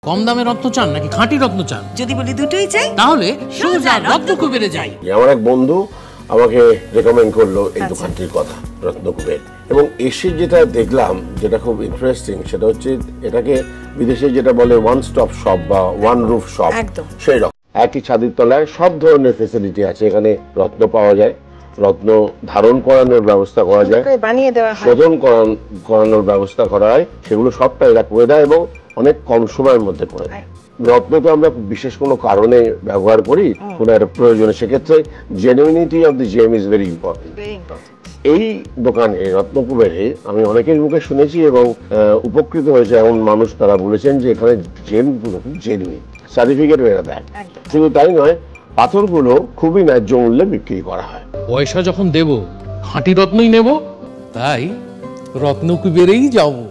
কম দামে রত্ন চান নাকি খাঁটি রত্ন চান? যদি বলি দুটোই চাই তাহলে সোজা রত্নকুবেরে যাই। আমার এক বন্ধু আমাকে রেকমেন্ড করলো এই দোকানটির কথা, রত্নকুবের। এবং এসে যেটা দেখলাম, যেটা খুব ইন্টারেস্টিং, সেটা হচ্ছে এটাকে বিদেশে যেটা বলে ওয়ান স্টপ শপ বা ওয়ান রুফ শপ, সেই রকম। একই ছাদের তলায় সব ধরনের ফেসিলিটি আছে। এখানে রত্ন পাওয়া যায়, রত্ন ধারণ করানোর ব্যবস্থা করা যায়, বানিয়ে দেওয়া হয়, শোধন করানোর ব্যবস্থা করা হয়, সেগুলো সবটা এরা করে দেয় এবং অনেক কম সময়ের মধ্যে করে দেয়। রত্ন তো আমরা বিশেষ কোনো কারণে ব্যবহার করি, কোনো একটা প্রয়োজনে, সেক্ষেত্রে genuinity of the gem is very important. এই দোকানে রত্নকুবেরে আমি অনেকের মুখে শুনেছি এবং উপকৃত হয়েছে এমন মানুষ, তারা বলেছেন যে এখানে জেমগুলো জেনুইন, সার্টিফিকেট এরা দেয়। শুধু তাই নয়, পাথরগুলো খুবই ন্যায্য মূল্যে বিক্রি করা হয়। পয়সা যখন দেব খাঁটি রত্নই নেব, তাই রত্নকুবেরেই যাবো।